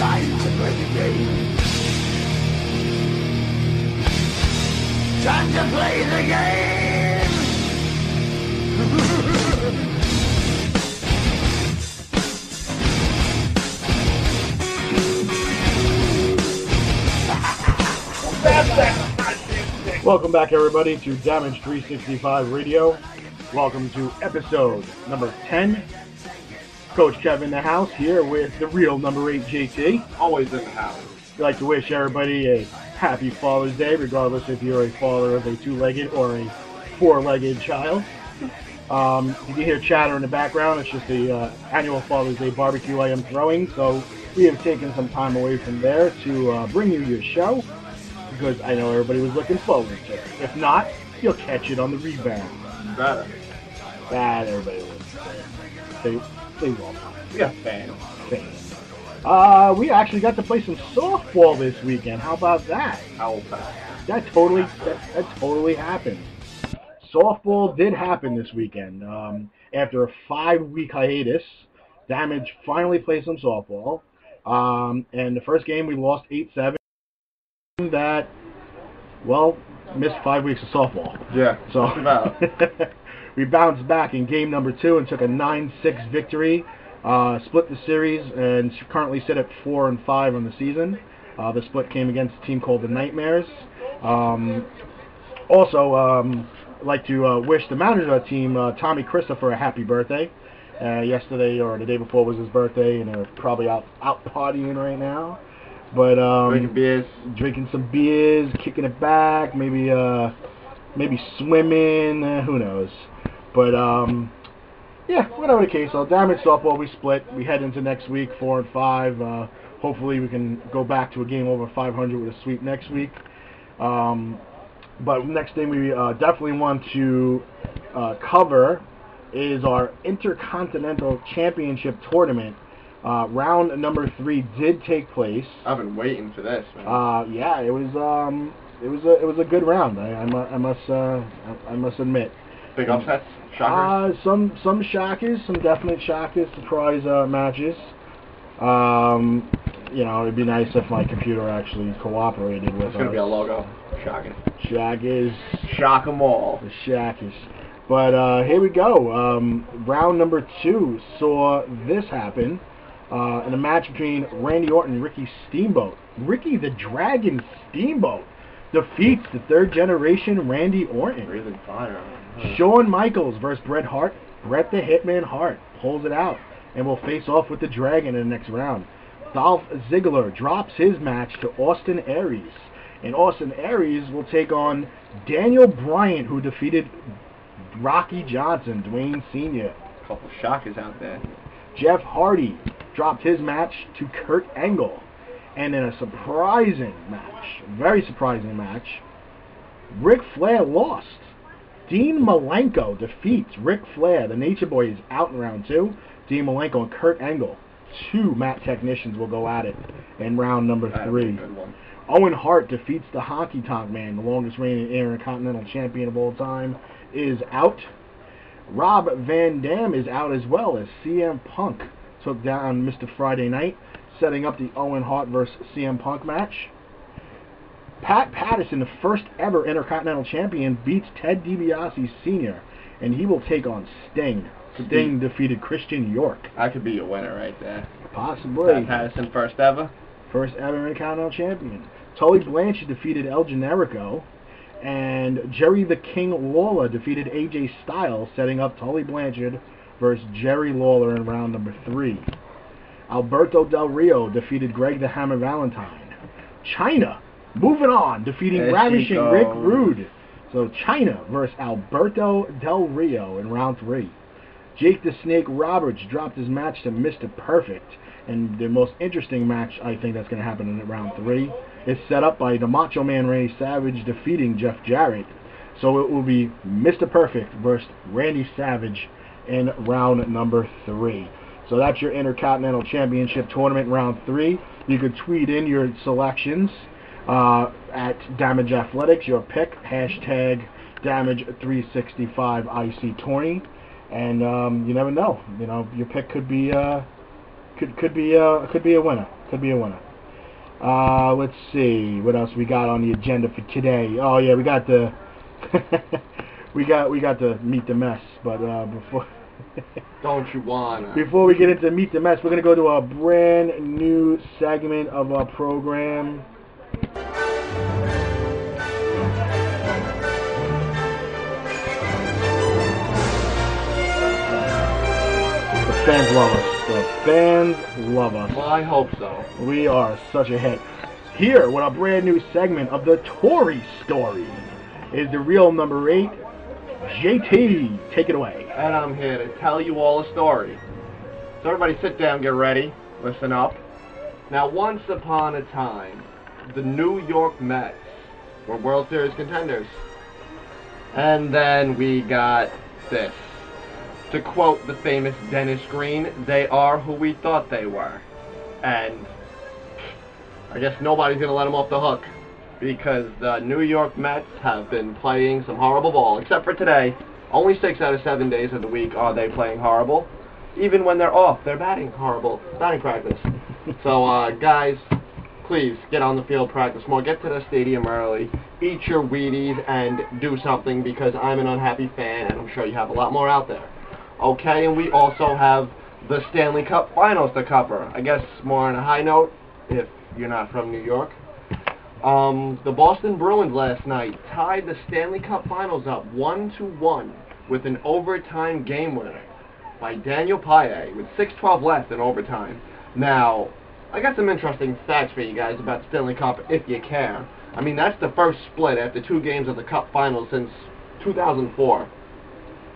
Time to play the game. Time to play the game. Welcome back, everybody, to Damage 365 Radio. Welcome to episode number 10. Coach Kevin in the house here with the real number 8 JT. Always in the house. We'd like to wish everybody a happy Father's Day, regardless if you're a father of a two-legged or a four-legged child. You can hear chatter in the background. It's just the annual Father's Day barbecue I am throwing, so we have taken some time away from there to bring you your show, because I know everybody was looking forward to it. If not, you'll catch it on the rebound. Better. That everybody was. They won't. We got fans. We actually got to play some softball this weekend. How about that? How fast? That totally happened. Softball did happen this weekend. After a 5-week hiatus, Damage finally played some softball. And the first game we lost 8-7. That, well, missed 5 weeks of softball. Yeah, so about. We bounced back in game number 2 and took a 9-6 victory. Split the series and currently sit at 4-5 on the season. The split came against a team called the Nightmares. Also, I'd like to wish the manager of the team, Tommy Christopher, a happy birthday. Yesterday or the day before was his birthday, and they're probably out partying right now. But drinking some beers, kicking it back, maybe swimming, who knows. But yeah, whatever the case. So Damage softball, we split. We head into next week 4-5. Hopefully we can go back to a game over 500 with a sweep next week. But next thing we definitely want to cover is our Intercontinental Championship Tournament. Round number 3 did take place. I've been waiting for this, man. Yeah, it was a good round. I must admit. Big upsets, shockers. Some shockers, some definite shockers, surprise matches. You know, it'd be nice if my computer actually cooperated with us. It's gonna be a logo. Shocking. Shockers. Shock 'em all. The shockers. But here we go. Round number 2 saw this happen in a match between Randy Orton and Ricky Steamboat. Ricky the Dragon Steamboat defeats the third generation Randy Orton. Breathing fire. Shawn Michaels versus Bret Hart. Bret the Hitman Hart pulls it out and will face off with the Dragon in the next round. Dolph Ziggler drops his match to Austin Aries. And Austin Aries will take on Daniel Bryan, who defeated Rocky Johnson, Dwayne Sr. A couple shockers out there. Jeff Hardy dropped his match to Kurt Angle. And in a surprising match, very surprising match, Ric Flair lost. Dean Malenko defeats Ric Flair. The Nature Boy is out in round 2. Dean Malenko and Kurt Angle, 2 mat technicians, will go at it in round number 3. Owen Hart defeats the Honky Tonk Man, the longest reigning Intercontinental Champion of all time, is out. Rob Van Dam is out as well, as CM Punk took down Mr. Friday Night, setting up the Owen Hart versus CM Punk match. Pat Patterson, the first ever Intercontinental Champion, beats Ted DiBiase Sr., and he will take on Sting. Sting defeated Christian York. I could be a winner right there. Possibly. Pat Patterson, first ever? First ever Intercontinental Champion. Tully Blanchard defeated El Generico, and Jerry the King Lawler defeated AJ Styles, setting up Tully Blanchard versus Jerry Lawler in round number 3. Alberto Del Rio defeated Greg the Hammer Valentine. China, moving on, defeating Ravishing Rick Rude. So China versus Alberto Del Rio in round 3. Jake the Snake Roberts dropped his match to Mr. Perfect. And the most interesting match, I think, that's going to happen in round 3 is set up by the Macho Man Randy Savage defeating Jeff Jarrett. So it will be Mr. Perfect versus Randy Savage in round number 3. So that's your Intercontinental Championship Tournament round 3. You could tweet in your selections at Damage Athletics, your pick, hashtag Damage365IC20. And you never know. You know, your pick could be Could be a winner. Could be a winner. Let's see what else we got on the agenda for today. Oh yeah, we got the we got to meet the mess. But before Don't you wanna? before we get into meet the mess, we're gonna go to a brand new segment of our program. The fans love us. The fans love us. Well, I hope so. We are such a hit. Here, with a brand new segment of the Tory Story, is the real number 8, JT. Take it away. And I'm here to tell you all a story. So everybody sit down, get ready, listen up. Now, once upon a time, the New York Mets were World Series contenders. And then we got this. To quote the famous Dennis Green, they are who we thought they were. And I guess nobody's going to let them off the hook, because the New York Mets have been playing some horrible ball, except for today. Only 6 out of 7 days of the week are they playing horrible. Even when they're off, they're batting horrible. Batting practice. So, guys, please get on the field, practice more. Get to the stadium early. Eat your Wheaties and do something, because I'm an unhappy fan, and I'm sure you have a lot more out there. Okay, and we also have the Stanley Cup Finals to cover. I guess more on a high note, if you're not from New York. The Boston Bruins last night tied the Stanley Cup Finals up 1-1 with an overtime game winner by Daniel Paille with 6:12 left in overtime. Now, I got some interesting facts for you guys about the Stanley Cup, if you care. I mean, that's the first split after 2 games of the Cup Finals since 2004.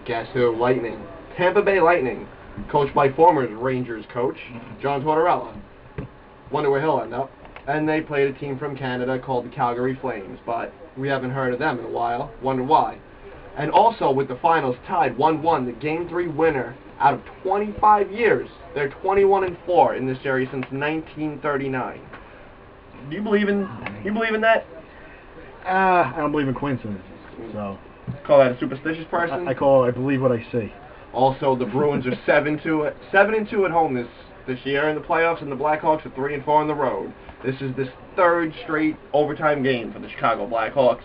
Guess who? Lightning. Tampa Bay Lightning, coached by former Rangers coach John Tortorella. Wonder where he'll end up. And they played a team from Canada called the Calgary Flames, but we haven't heard of them in a while. Wonder why. And also, with the finals tied 1-1, the Game 3 winner out of 25 years. They're 21-4 in this series since 1939. Do you believe in that? I don't believe in coincidences, so Call that a superstitious person? I believe what I see. Also, the Bruins are 7-2 at home this year in the playoffs, and the Blackhawks are 3-4 on the road. This is this 3rd straight overtime game for the Chicago Blackhawks,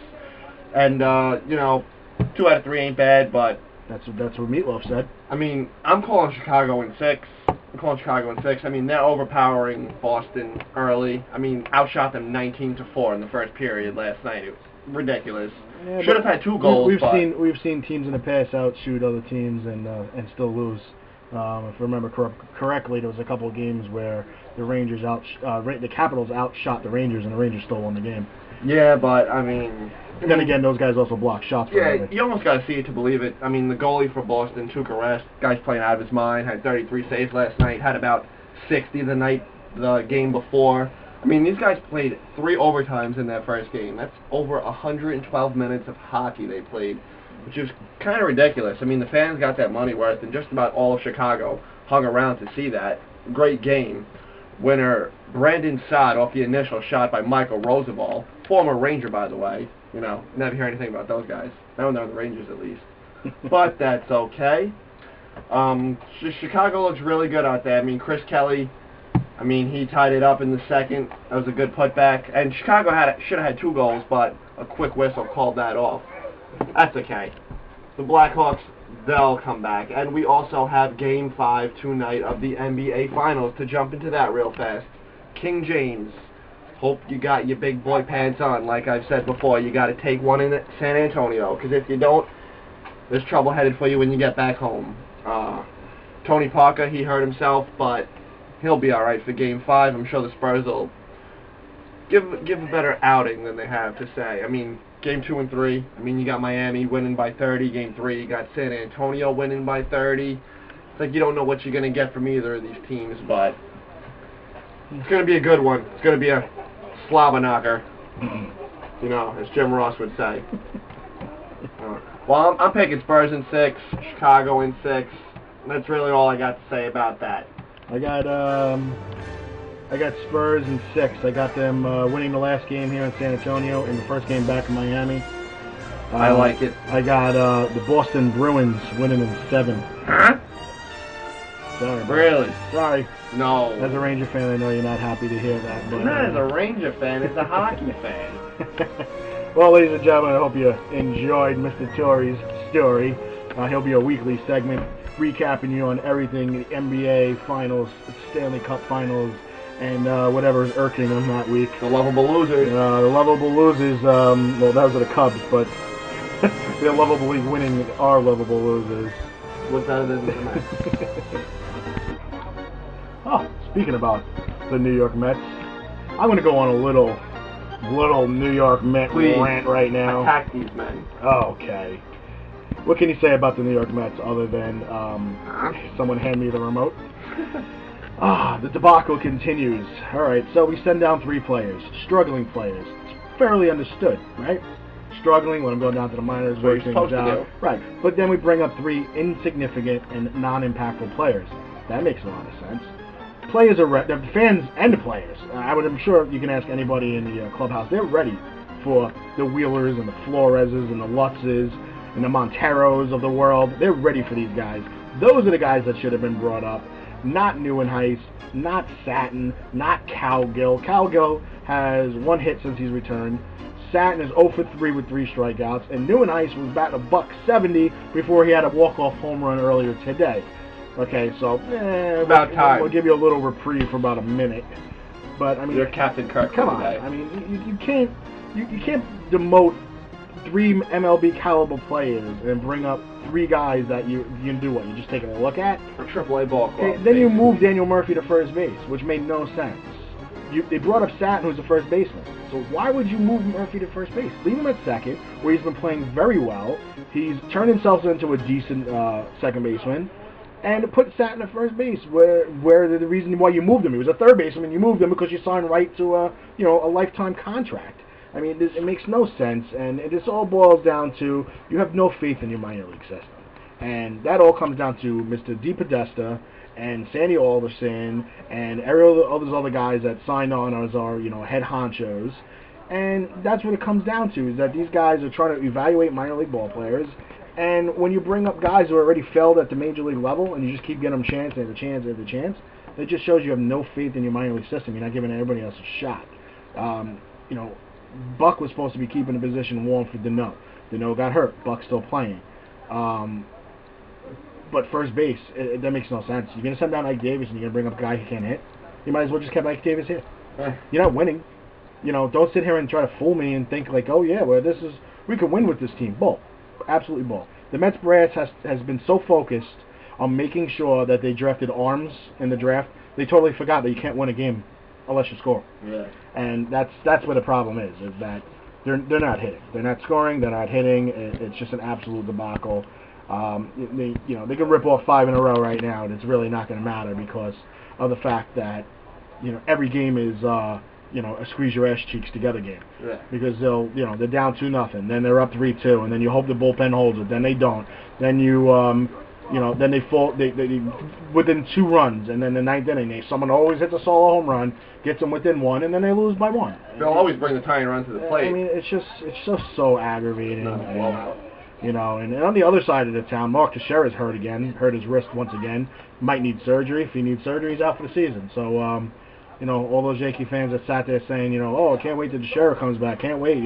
and 2 out of 3 ain't bad, but that's what Meatloaf said. I mean, I'm calling Chicago in 6. I mean, they're overpowering Boston early. I mean, outshot them 19-4 in the first period last night. It was ridiculous. Yeah, should have had 2 goals. We've seen teams in the past outshoot other teams and still lose. If I remember correctly, there was a couple of games where the Rangers the Capitals outshot the Rangers, and the Rangers still won the game. Yeah, but I mean. And then again, those guys also block shots. Yeah, you almost got to see it to believe it. I mean, the goalie for Boston, Tuukka Rask, guy's playing out of his mind. Had 33 saves last night. Had about 60 the game before. I mean, these guys played 3 overtimes in that first game. That's over 112 minutes of hockey they played, which is kind of ridiculous. I mean, the fans got that money worth, and just about all of Chicago hung around to see that. Great game. Winner Brandon Saad off the initial shot by Michael Roosevelt, former Ranger, by the way. You know, never hear anything about those guys. Now they're the Rangers, at least. But that's okay. Chicago looks really good out there. I mean, Chris Kelly, he tied it up in the second. That was a good putback. And Chicago should have had 2 goals, but a quick whistle called that off. That's okay. The Blackhawks, they'll come back. And we also have Game 5 tonight of the NBA Finals. To jump into that real fast, King James. Hope you got your big boy pants on. Like I've said before, you got to take one in San Antonio, because if you don't, there's trouble headed for you when you get back home. Tony Parker, he hurt himself, but he'll be all right for Game 5. I'm sure the Spurs will give a better outing than they have to say. I mean, Game 2 and 3, you got Miami winning by 30. Game 3, you got San Antonio winning by 30. It's like you don't know what you're going to get from either of these teams, but it's going to be a good one. It's going to be a slobber knocker, as Jim Ross would say. Well, I'm picking Spurs in 6, Chicago in 6. That's really all I got to say about that. I got Spurs in 6. I got them winning the last game here in San Antonio and the first game back in Miami. I like it. I got the Boston Bruins winning in 7. Huh? Sorry. Bro. Really? Sorry. No. As a Ranger fan, I know you're not happy to hear that. But, Not as a Ranger fan, as a hockey fan. Well, ladies and gentlemen, I hope you enjoyed Mr. Torrey's story. He'll be a weekly segment recapping you on everything, the NBA Finals, Stanley Cup Finals, and whatever's irking him that week. The lovable losers. The lovable losers, well, those are the Cubs, but they're lovable league winning are lovable losers. What's better than the Mets? Oh, speaking about the New York Mets, I'm going to go on a little New York Met rant right now. Attack these men. Okay. What can you say about the New York Mets other than someone hand me the remote? The debacle continues. All right, so we send down 3 players, struggling players. It's fairly understood, right? Struggling, let them go down to the minors, work things out. Right, but then we bring up 3 insignificant and non-impactful players. That makes a lot of sense. Players are ready, the fans and the players. I'm sure you can ask anybody in the clubhouse. They're ready for the Wheelers and the Floreses and the Lutzes and the Monteros of the world. They're ready for these guys. Those are the guys that should have been brought up. Not Neuenhuis, not Satin, not Cowgill. Cowgill has 1 hit since he's returned. Satin is 0 for 3 with 3 strikeouts, and Neuenhuis was batting $170 before he had a walk-off home run earlier today. Okay, so about time. We'll give you a little reprieve for about a minute. But I mean, you're Captain Kirk. Come on, today. I mean, you can't demote 3 MLB caliber players and bring up 3 guys that you can do what? You just taking a look at? A AAA ball club. Okay, then you move Daniel Murphy to first base, which made no sense. They brought up Satin, who's the first baseman. So why would you move Murphy to first base? Leave him at second, where he's been playing very well. He's turned himself into a decent second baseman. And put Satin at first base, where the reason why you moved him, he was a third baseman. You moved him because you signed right to a lifetime contract. I mean, it makes no sense, and this all boils down to you have no faith in your minor league system, and that all comes down to Mr. DePodesta and Sandy Alderson and all those other guys that signed on as our head honchos, and that's what it comes down to, is that these guys are trying to evaluate minor league ball players. And when you bring up guys who already failed at the major league level and you just keep getting them chance after chance after chance, it just shows you have no faith in your minor league system. You're not giving everybody else a shot. Buck was supposed to be keeping the position warm for Deneau. Deneau got hurt. Buck's still playing. But first base, that makes no sense. You're going to send down Ike Davis and you're going to bring up a guy who can't hit? You might as well just keep Ike Davis here. You're not winning. Don't sit here and try to fool me and think like, oh yeah, well we could win with this team. Bull. Absolutely bull. The Mets brass has been so focused on making sure that they drafted arms in the draft, they totally forgot that you can't win a game unless you score. Yeah. And that's where the problem is that they're not hitting. They're not scoring. They're not hitting. It's just an absolute debacle. They can rip off 5 in a row right now, and it's really not going to matter because of the fact that every game is a squeeze your ass cheeks together game. Yeah. Because they're down 2-0, then they're up 3-2, and then you hope the bullpen holds it, then they don't. Then then they fall they within 2 runs, and then the 9th inning someone always hits a solo home run, gets them within 1, and then they lose by 1. They'll always bring the tying run to the plate. I mean, it's just so aggravating. And on the other side of the town, Mark Teixeira's hurt again, hurt his wrist once again. Might need surgery. If he needs surgery, he's out for the season. So all those Yankee fans that sat there saying, oh, can't wait till Teixeira comes back, can't wait,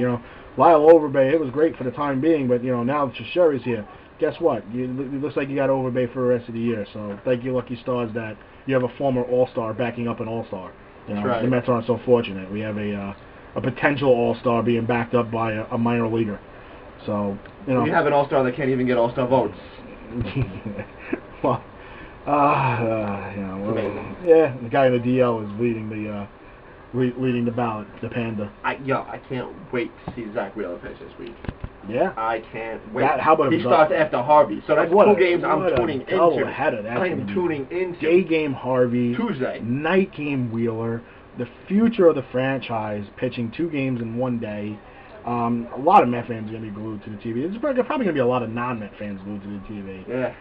Lyle Overbay, it was great for the time being, but, now that Teixeira's here, guess what? It looks like you got Overbay for the rest of the year, so thank you, lucky stars, that you have a former All-Star backing up an All-Star. That's right. The Mets aren't so fortunate. We have a potential All-Star being backed up by a minor leaguer. So, We have an All-Star that can't even get All-Star votes. Well, the guy in the DL is leading the ballot, the Panda. I can't wait to see Zach Wheeler pitch this week. Yeah, I can't wait. How about he starts after Harvey, so that's 2 games I'm tuning into. I'm tuning into. Day game Harvey, Tuesday. Night game Wheeler. The future of the franchise, pitching 2 games in 1 day. A lot of Met fans are going to be glued to the TV. There's probably going to be a lot of non-Met fans glued to the TV. Yeah.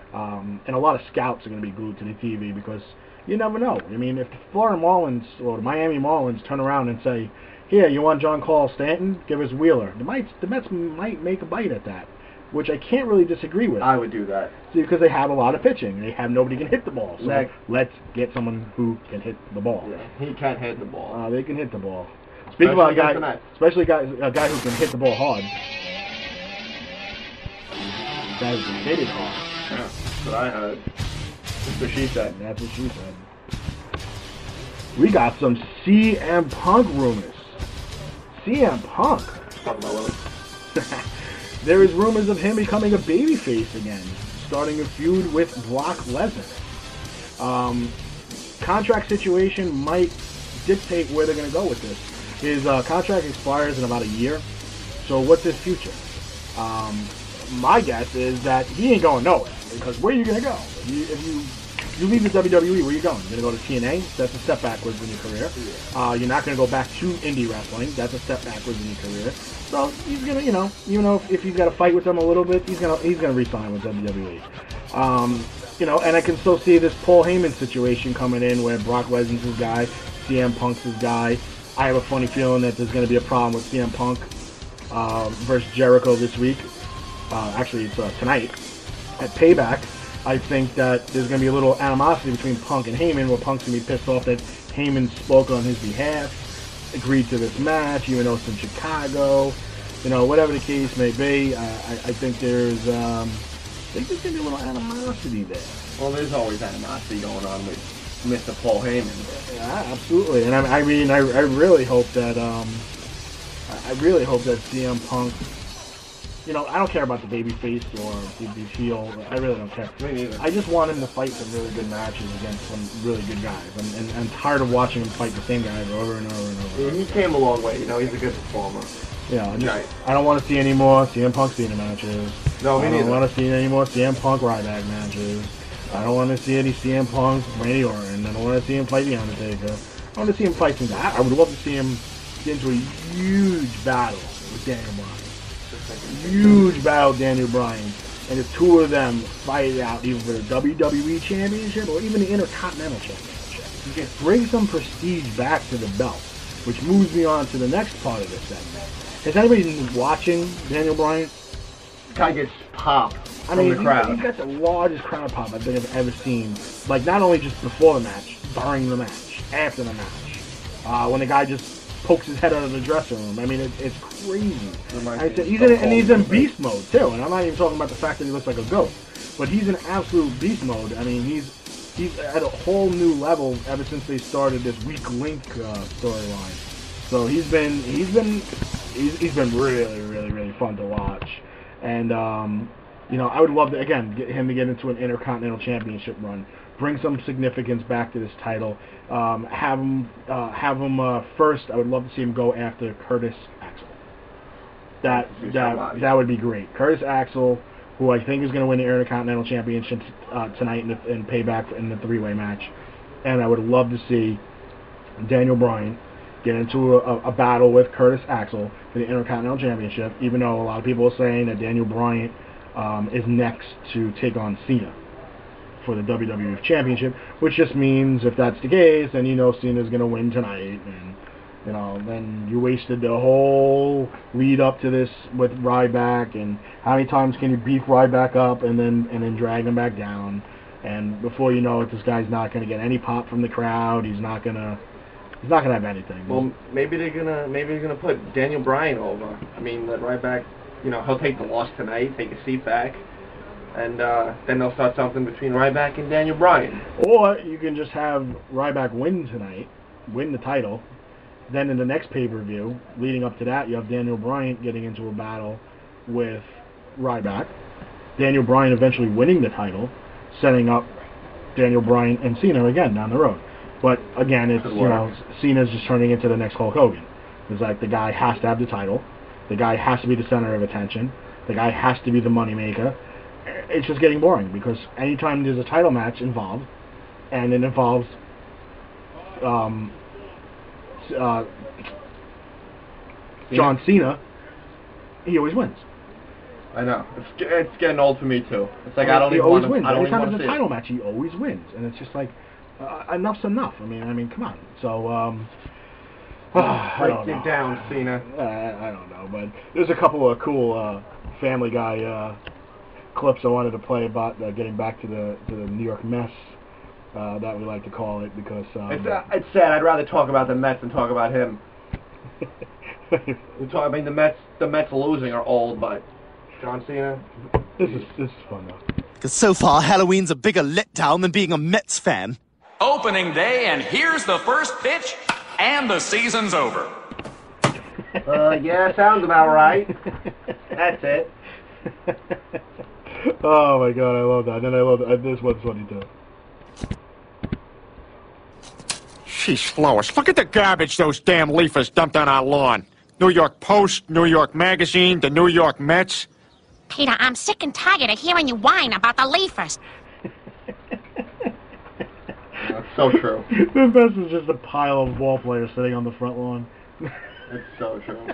And a lot of scouts are going to be glued to the TV because you never know. I mean, if the Florida Marlins or the Miami Marlins turn around and say, here, you want John Carl Stanton? Give us Wheeler. The Mets might make a bite at that. which I can't really disagree with. I would do that. See, because they have a lot of pitching. They have nobody can hit the ball. So Like, let's get someone who can hit the ball. yeah, he can't hit the ball. They can hit the ball. Speaking about a guy, especially a guy who can hit the ball hard. A guy who can hit it hard. Yeah, that's what I heard. That's what she said. That's what she said. We got some CM Punk rumors. CM Punk. Talk about Willie. There is rumors of him becoming a babyface again, starting a feud with Brock Lesnar. Contract situation might dictate where they're going to go with this. His contract expires in about a year, so what's his future? My guess is that he ain't going nowhere, because where are you going to go? If you leave the WWE, where are you going? You're going to go to TNA? That's a step backwards in your career. You're not going to go back to indie wrestling. That's a step backwards in your career. So he's going to, even though if he's got to fight with them a little bit, he's going to re-sign with WWE. And I can still see this Paul Heyman situation coming in where Brock Lesnar's his guy, CM Punk's his guy. I have a funny feeling that there's going to be a problem with CM Punk versus Jericho this week. Actually, it's tonight at Payback. I think that there's going to be a little animosity between Punk and Heyman, where Punk's going to be pissed off that Heyman spoke on his behalf, agreed to this match, even though it's in Chicago. Whatever the case may be, I think there's going to be a little animosity there. Well, there's always animosity going on with Mr. Paul Heyman. Yeah, absolutely. And I really hope that CM Punk. I don't care about the babyface or the heel. I really don't care. Me neither. I just want him to fight some really good matches against some really good guys. I'm tired of watching him fight the same guys over and over and over. Yeah, he came a long way. He's a good performer. I don't want to see any more CM Punk Cena matches. No, me neither. I don't want to see any more CM Punk Ryback matches. I don't want to see any CM Punk Randy Orton. I don't want to see him fight The Undertaker. I want to see him fight some guys. I would love to see him get into a huge battle with Daniel Bryan. Huge battle with Daniel Bryan. And the two of them fight it out either for the WWE Championship or even the Intercontinental Championship. Bring some prestige back to the belt, which moves me on to the next part of this segment. Has anybody been watching Daniel Bryan? Guy gets popped from the crowd. He's got the largest crowd pop I think I've ever seen. Like, not only just before the match, during the match, after the match. When the guy just pokes his head out of the dressing room. I mean, it's crazy. He's in beast mode, too. And I'm not even talking about the fact that he looks like a goat. But he's in absolute beast mode. I mean, he's at a whole new level ever since they started this weak link storyline. So he's been really, really, really fun to watch. And, I would love to, again, get him to get into an Intercontinental Championship run. Bring some significance back to this title. Have him first. I would love to see him go after Curtis Axel. That would be great. Curtis Axel, who I think is going to win the Intercontinental Championship tonight in Payback in the three-way match. And I would love to see Daniel Bryan get into a battle with Curtis Axel for the Intercontinental Championship, even though a lot of people are saying that Daniel Bryan is next to take on Cena for the WWF Championship, which just means if that's the case, then Cena's going to win tonight, and then you wasted the whole lead up to this with Ryback, and how many times can you beef Ryback up and then drag him back down, and before you know it, this guy's not going to get any pop from the crowd. He's not going to have anything. Well, maybe they're gonna put Daniel Bryan over. I mean, let Ryback, he'll take the loss tonight, take a seat back. And then they'll start something between Ryback and Daniel Bryan. Or you can just have Ryback win tonight, win the title. Then in the next pay-per-view, leading up to that, you have Daniel Bryan getting into a battle with Ryback. Daniel Bryan eventually winning the title, setting up Daniel Bryan and Cena again down the road. But again, it's Cena's just turning into the next Hulk Hogan. It's like the guy has to have the title. The guy has to be the center of attention. The guy has to be the moneymaker. It's just getting boring because anytime there's a title match involved, and it involves John Cena, he always wins. I know. It's getting old for me too. It's like I don't even want to. Anytime there's a title match, he always wins, and it's just like enough's enough. I mean, come on. So break it down, Cena. I don't know, but there's a couple of cool Family Guy clips I wanted to play about getting back to the New York Mets. That we like to call it because it's sad. I'd rather talk about the Mets than talk about him. I mean, the Mets losing are old, but John Cena. This is fun though. Because so far, Halloween's a bigger letdown than being a Mets fan. Opening day, and here's the first pitch, and the season's over. Yeah, sounds about right. That's it. Oh my God, I love that. And I love this one's funny too. Sheesh, Lois, look at the garbage those damn leafers dumped on our lawn. New York Post, New York Magazine, the New York Mets. Peter, I'm sick and tired of hearing you whine about the leafers. That's so true. The best is just a pile of ball players sitting on the front lawn. It's so true.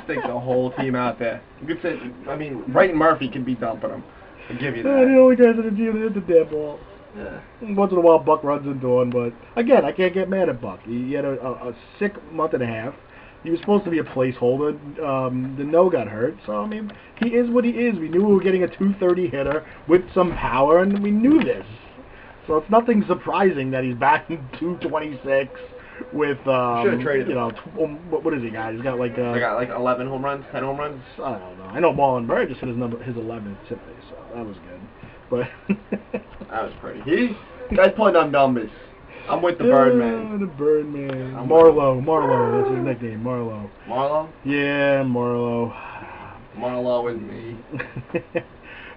Stick the whole team out there. You could say, I mean, Wright and Murphy could be dumping them. I'll give you that. The only guys in the team that hit the damn ball. Yeah. Once in a while, Buck runs into one, but again, I can't get mad at Buck. He had a sick month and a half. He was supposed to be a placeholder. The no got hurt, so I mean, he is what he is. We knew we were getting a 230 hitter with some power, and we knew this. So it's nothing surprising that he's batting 226 with Should have traded him. What is he got? He's got like I got like 11 home runs, 10 home runs. I don't know. I know Marlon Bird just hit his 11th today, so that was good. But that was pretty. Guys putting up numbers. I'm with the Birdman. The Birdman. Marlo. That's his nickname, Marlo. Marlo? Yeah, Marlo. Marlo is me.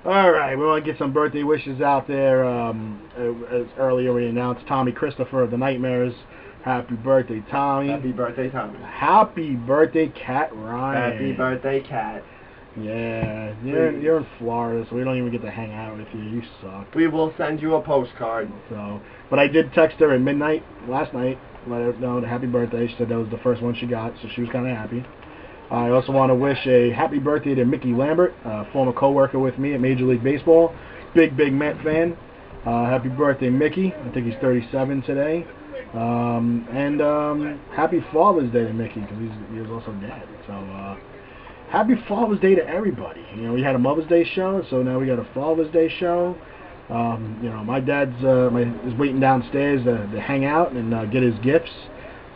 All right, we want to get some birthday wishes out there. As earlier we announced, Tommy Christopher of the Nightmares. Happy birthday, Tommy. Happy birthday, Tommy. Happy birthday, Cat Ryan. Happy birthday, Cat. Yeah, you're in Florida, so we don't even get to hang out with you. You suck. We will send you a postcard. So, but I did text her at midnight last night, let her know the happy birthday. She said that was the first one she got, so she was kind of happy. I also want to wish a happy birthday to Mickey Lambert, a former co-worker with me at Major League Baseball. Big Met fan. Happy birthday, Mickey. I think he's 37 today. And happy Father's Day to Mickey, because he was also dad. So, happy Father's Day to everybody. You know, we had a Mother's Day show, so now we got a Father's Day show. You know, my dad's is waiting downstairs to hang out and get his gifts.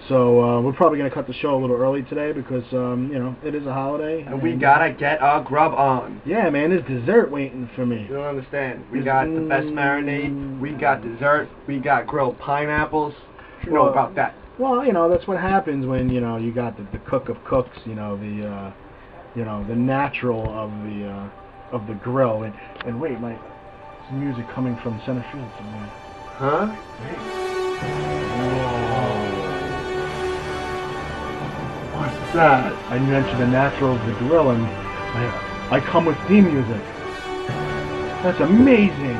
So we're probably going to cut the show a little early today because, you know, it is a holiday. And we got to get our grub on. Yeah, man, there's dessert waiting for me. You don't understand. We got the best marinade. We got dessert. We got grilled pineapples. You know about that. Well, you know, that's what happens when, you know, you got the cook of cooks, you know, the natural of the grill. And wait, some music coming from center field somewhere. Huh? Whoa. What's that? I mentioned the natural of the grill, and I come with theme music. That's amazing.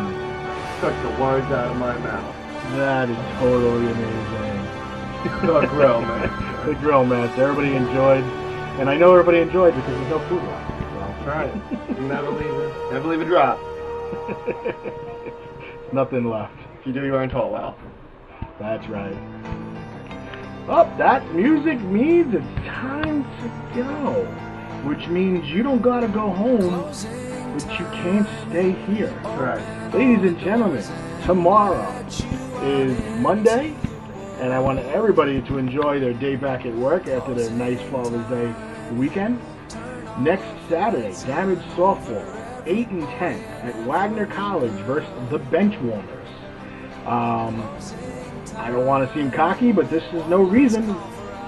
Took the words out of my mouth. That is totally amazing. The grill, man. The grill, man. So everybody enjoyed, and I know everybody enjoyed because there's no food left. So. That's right. Never leave a drop. Nothing left. If you do, you aren't told well. That's right. Oh, that music means it's time to go. Which means you don't gotta go home, but you can't stay here. That's right. Ladies and gentlemen, tomorrow is Monday, and I want everybody to enjoy their day back at work after their nice Father's Day weekend. Next Saturday, Damage Softball, 8 and 10 at Wagner College versus the Benchwarmers. I don't want to seem cocky, but this is no reason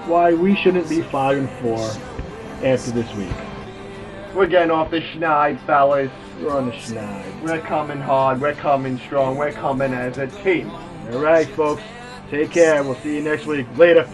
why we shouldn't be 5 and 4 after this week. We're getting off the schneid, fellas. We're on the schneid. We're coming hard. We're coming strong. We're coming as a team. All right, folks. Take care. We'll see you next week. Later.